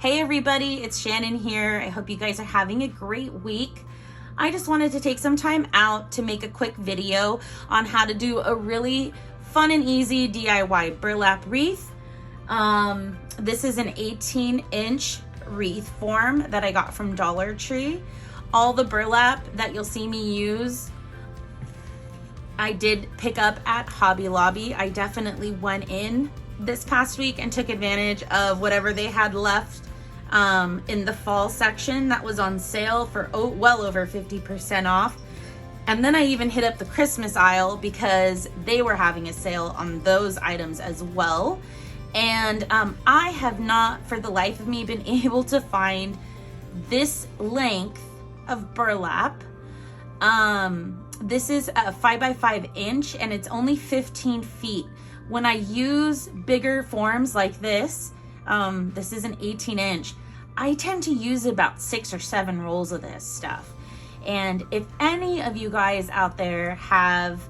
Hey everybody, it's Shannon here. I hope you guys are having a great week. I just wanted to take some time out to make a quick video on how to do a really fun and easy DIY burlap wreath. This is an 18-inch wreath form that I got from Dollar Tree. All the burlap that you'll see me use, I did pick up at Hobby Lobby. I definitely went in this past week and took advantage of whatever they had left in the fall section that was on sale for well over 50% off. And then I even hit up the Christmas aisle because they were having a sale on those items as well. And I have not, for the life of me, been able to find this length of burlap. This is a 5x5 inch and it's only 15 feet. When I use bigger forms like this, this is an 18-inch, I tend to use about 6 or 7 rolls of this stuff. And if any of you guys out there have,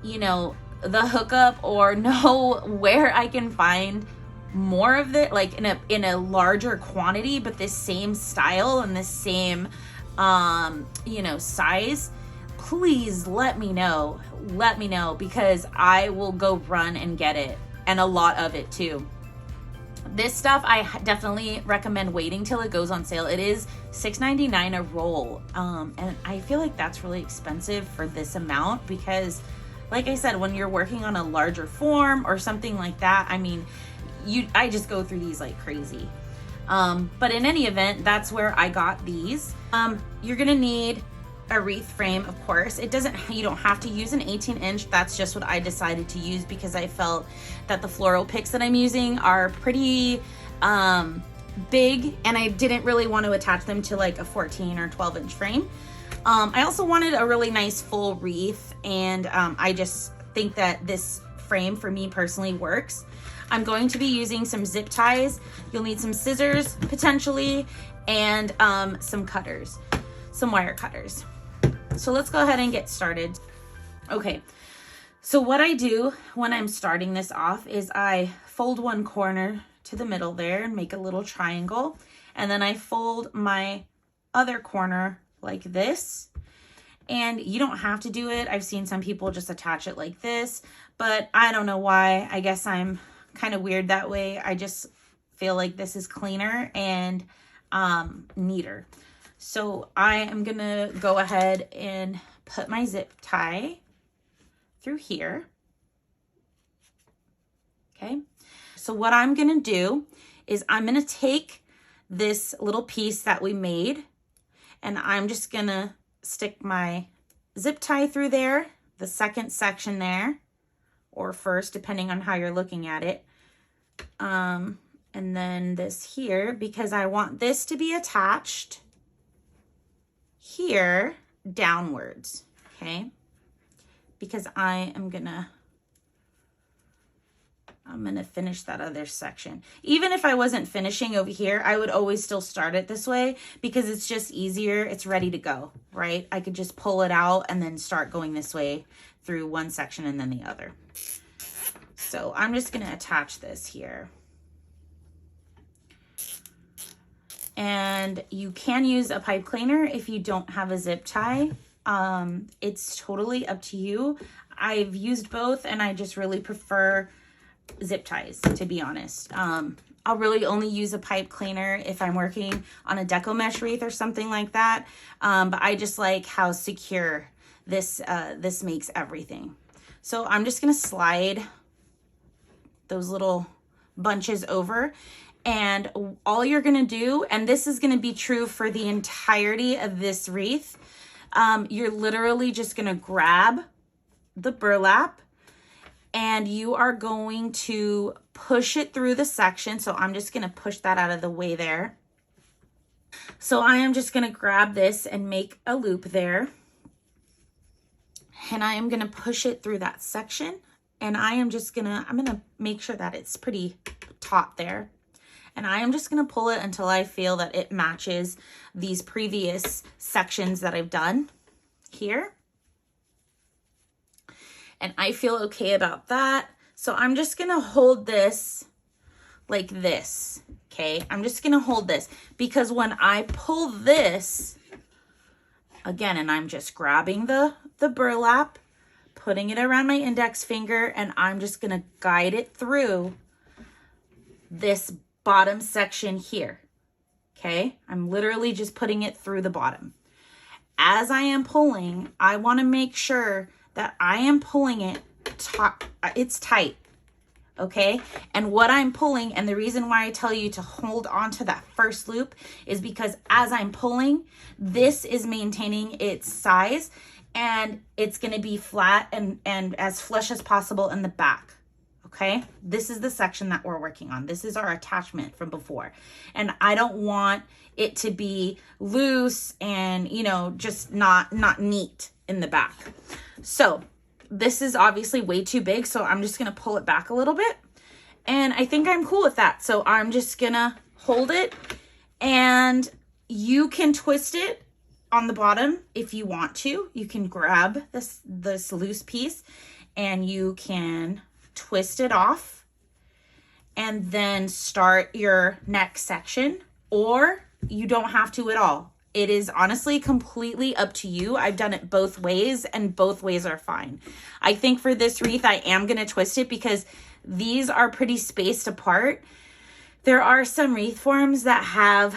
you know, the hookup or know where I can find more of it, like in a larger quantity, but this same style and this same, you know, size, please let me know. Let me know, because I will go run and get it, and a lot of it too. This stuff I definitely recommend waiting till it goes on sale. It is $6.99 a roll, and I feel like that's really expensive for this amount because, like I said, when you're working on a larger form or something like that, I mean, I just go through these like crazy. But in any event, that's where I got these. You're gonna need a wreath frame, of course. You don't have to use an 18-inch. That's just what I decided to use because I felt that the floral picks that I'm using are pretty big, and I didn't really want to attach them to like a 14 or 12-inch frame. I also wanted a really nice full wreath, and I just think that this frame for me personally works. I'm going to be using some zip ties. You'll need some scissors potentially, and some cutters, some wire cutters. So let's go ahead and get started. Okay, so what I do when I'm starting this off is I fold one corner to the middle there and make a little triangle, and then I fold my other corner like this. And you don't have to do it. I've seen some people just attach it like this, but I don't know why. I guess I'm kind of weird that way. I just feel like this is cleaner and neater. So I am gonna go ahead and put my zip tie through here. Okay, so what I'm gonna do is I'm gonna take this little piece that we made, and I'm just gonna stick my zip tie through there, the second section there, or first, depending on how you're looking at it. And then this here, because I want this to be attached here downwards, okay? Because I'm gonna finish that other section. Even if I wasn't finishing over here, I would always still start it this way because it's just easier. It's ready to go, right? I could just pull it out and then start going this way through one section and then the other. So I'm just gonna attach this here. And you can use a pipe cleaner if you don't have a zip tie. It's totally up to you. I've used both and I just really prefer zip ties, to be honest. I'll really only use a pipe cleaner if I'm working on a deco mesh wreath or something like that. But I just like how secure this makes everything. So I'm just gonna slide those little bunches over. And all you're gonna do, and this is gonna be true for the entirety of this wreath, you're literally just gonna grab the burlap and you are going to push it through the section. So I'm just gonna push that out of the way there. So I am just gonna grab this and make a loop there. And I am gonna push it through that section. And I'm gonna make sure that it's pretty taut there. And I am just gonna pull it until I feel that it matches these previous sections that I've done here. And I feel okay about that. So I'm just gonna hold this like this. Okay, I'm just gonna hold this because when I pull this again, and I'm just grabbing the burlap, putting it around my index finger, and I'm just gonna guide it through this bottom section here. Okay, I'm literally just putting it through the bottom. As I am pulling, I want to make sure that I am pulling it it's tight. Okay, and what I'm pulling, and the reason why I tell you to hold on to that first loop is because as I'm pulling, this is maintaining its size, and it's going to be flat and as flush as possible in the back. Okay, this is the section that we're working on. This is our attachment from before, and I don't want it to be loose and, you know, just not neat in the back. So this is obviously way too big, so I'm just gonna pull it back a little bit, and I think I'm cool with that. So I'm just gonna hold it, and you can twist it on the bottom if you want to. You can grab this loose piece and you can twist it off and then start your next section, or you don't have to at all. It is honestly completely up to you. I've done it both ways, and both ways are fine. I think for this wreath, I am going to twist it because these are pretty spaced apart. There are some wreath forms that have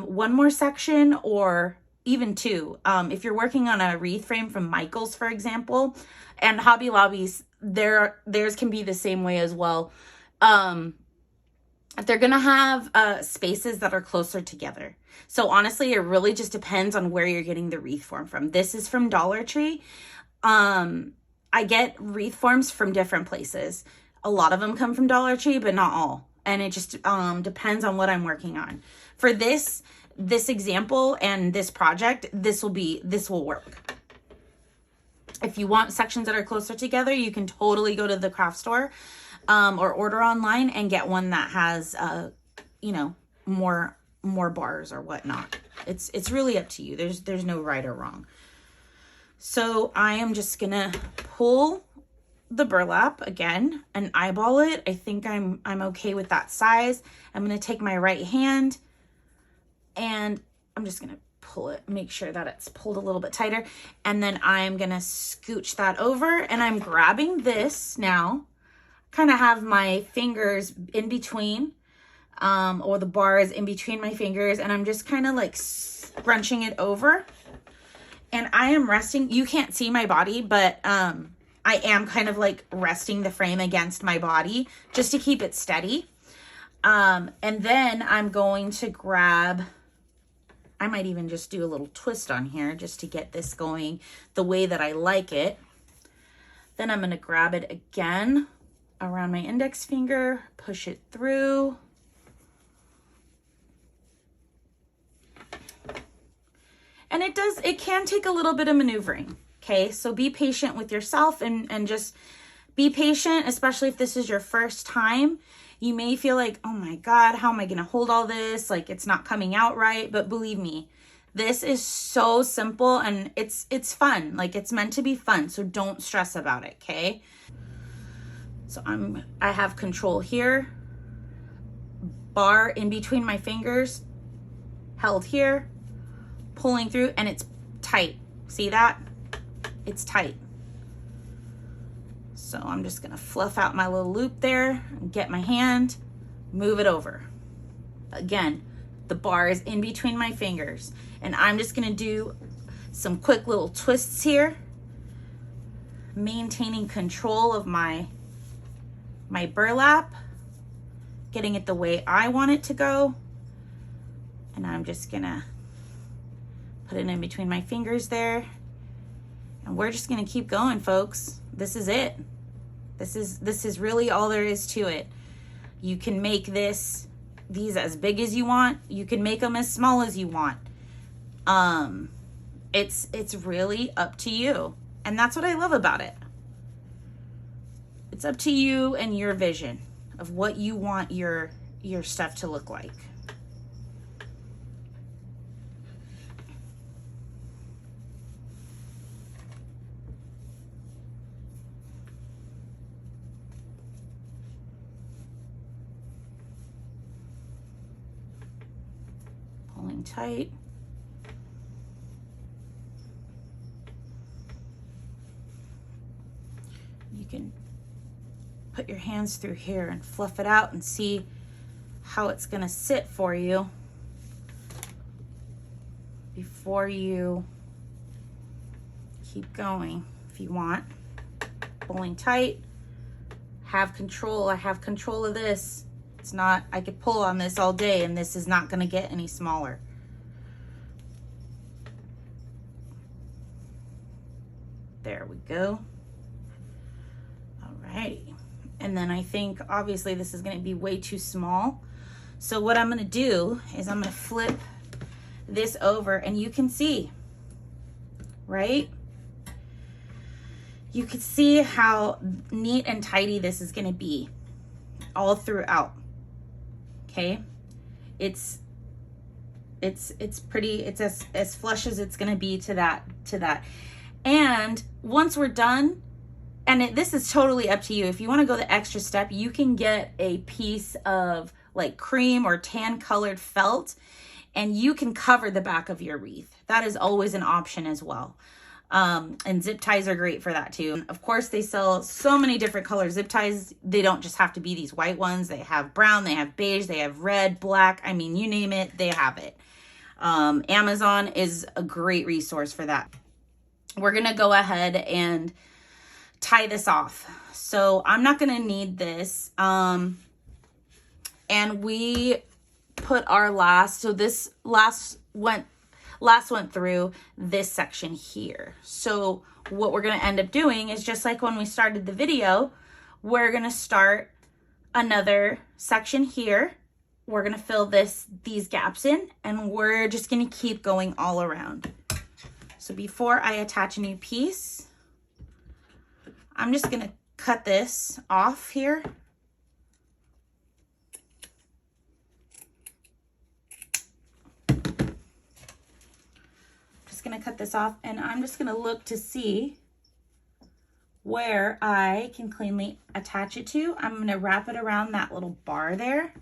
one more section or even two. If you're working on a wreath frame from Michaels, for example, and Hobby Lobbies, theirs can be the same way as well. They're going to have spaces that are closer together. So honestly, it really just depends on where you're getting the wreath form from. This is from Dollar Tree. I get wreath forms from different places. A lot of them come from Dollar Tree, but not all. And it just depends on what I'm working on. For this example and this project, this will work. If you want sections that are closer together, you can totally go to the craft store or order online and get one that has, you know, more bars or whatnot. It's really up to you. There's no right or wrong. So I am just gonna pull the burlap again and eyeball it. I think I'm okay with that size. I'm gonna take my right hand and I'm just gonna pull it, make sure that it's pulled a little bit tighter, and then I'm gonna scooch that over, and I'm grabbing this now, kind of have my fingers in between or the bars in between my fingers, and I'm just kind of like scrunching it over, and I am resting. You can't see my body, but I am kind of like resting the frame against my body just to keep it steady. And then I'm going to grab, I might even just do a little twist on here just to get this going the way that I like it. Then I'm going to grab it again around my index finger, push it through. And it can take a little bit of maneuvering. Okay, so be patient with yourself and just be patient, especially if this is your first time. You may feel like, oh my God, how am I going to hold all this? Like it's not coming out right. But believe me, this is so simple and it's fun. Like it's meant to be fun. So don't stress about it. Okay. So I have control here, bar in between my fingers, held here, pulling through, and it's tight. See that? It's tight. So I'm just gonna fluff out my little loop there, and get my hand, move it over. Again, the bar is in between my fingers, and I'm just gonna do some quick little twists here, maintaining control of my burlap, getting it the way I want it to go. And I'm just gonna put it in between my fingers there. And we're just gonna keep going, folks. This is it. This is really all there is to it. You can make these as big as you want. You can make them as small as you want. It's really up to you. And that's what I love about it. It's up to you and your vision of what you want your stuff to look like. tight. You can put your hands through here and fluff it out and see how it's gonna sit for you before you keep going. If you want, pulling tight, have control. I have control of this. It's not, I could pull on this all day and this is not gonna get any smaller. There we go. All right. And then I think obviously this is gonna be way too small. So what I'm gonna do is I'm gonna flip this over and you can see, right? You can see how neat and tidy this is gonna be all throughout, okay? It's pretty, it's as flush as it's gonna be to that. And once we're done, and this is totally up to you. If you wanna go the extra step, you can get a piece of like cream or tan colored felt and you can cover the back of your wreath. That is always an option as well. And zip ties are great for that too. Of course, they sell so many different color zip ties. They don't just have to be these white ones. They have brown, they have beige, they have red, black. I mean, you name it, they have it. Amazon is a great resource for that. We're gonna go ahead and tie this off. So I'm not gonna need this. And we put our last, so this last went through this section here. So what we're gonna end up doing is just like when we started the video, we're gonna start another section here. We're gonna fill these gaps in and we're just gonna keep going all around. So before I attach a new piece, I'm just gonna cut this off here. Gonna cut this off and I'm just gonna look to see where I can cleanly attach it to. I'm gonna wrap it around that little bar there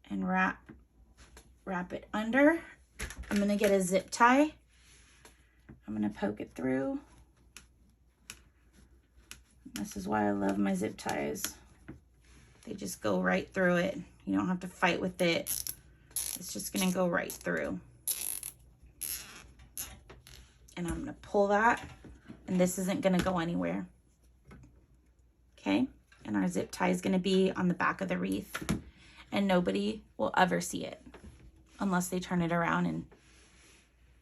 and wrap it under. I'm gonna get a zip tie. I'm gonna poke it through. This is why I love my zip ties. They just go right through it. You don't have to fight with it. It's just gonna go right through. And I'm gonna pull that, and this isn't gonna go anywhere. Okay, and our zip tie is gonna be on the back of the wreath, and nobody will ever see it unless they turn it around and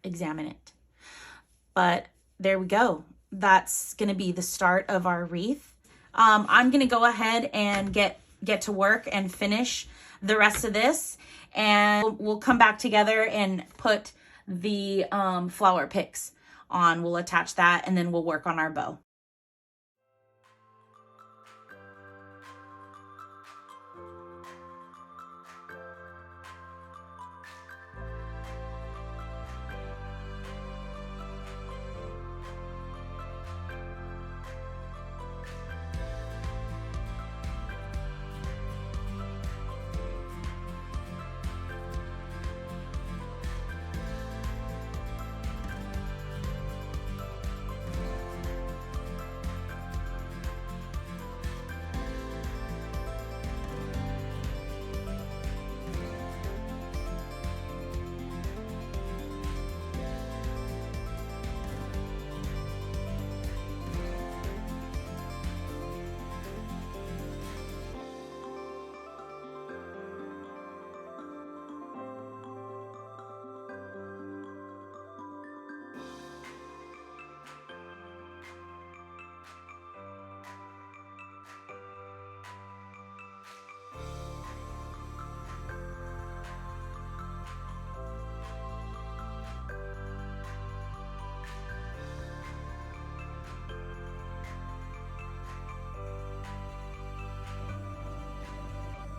examine it. But there we go. That's gonna be the start of our wreath. I'm gonna go ahead and get to work and finish the rest of this, and we'll come back together and put the flower picks on. We'll attach that and then we'll work on our bow.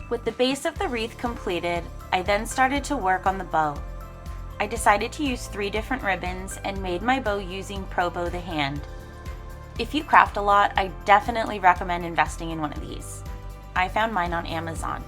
With the base of the wreath completed, I then started to work on the bow. I decided to use 3 different ribbons and made my bow using Pro Bow the hand. If you craft a lot, I definitely recommend investing in one of these. I found mine on Amazon.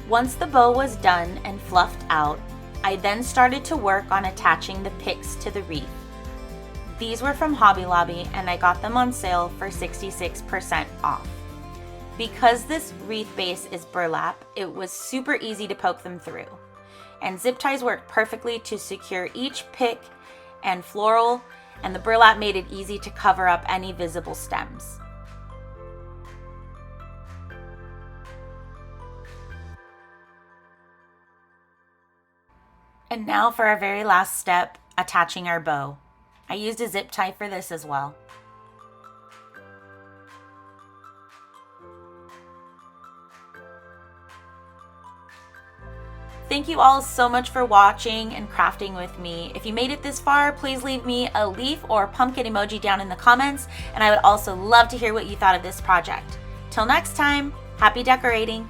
Once the bow was done and fluffed out, I then started to work on attaching the picks to the wreath. These were from Hobby Lobby and I got them on sale for 66% off. Because this wreath base is burlap, it was super easy to poke them through. And zip ties worked perfectly to secure each pick and floral, and the burlap made it easy to cover up any visible stems. And now for our very last step, attaching our bow. I used a zip tie for this as well. Thank you all so much for watching and crafting with me. If you made it this far, please leave me a leaf or pumpkin emoji down in the comments, and I would also love to hear what you thought of this project. Till next time, happy decorating!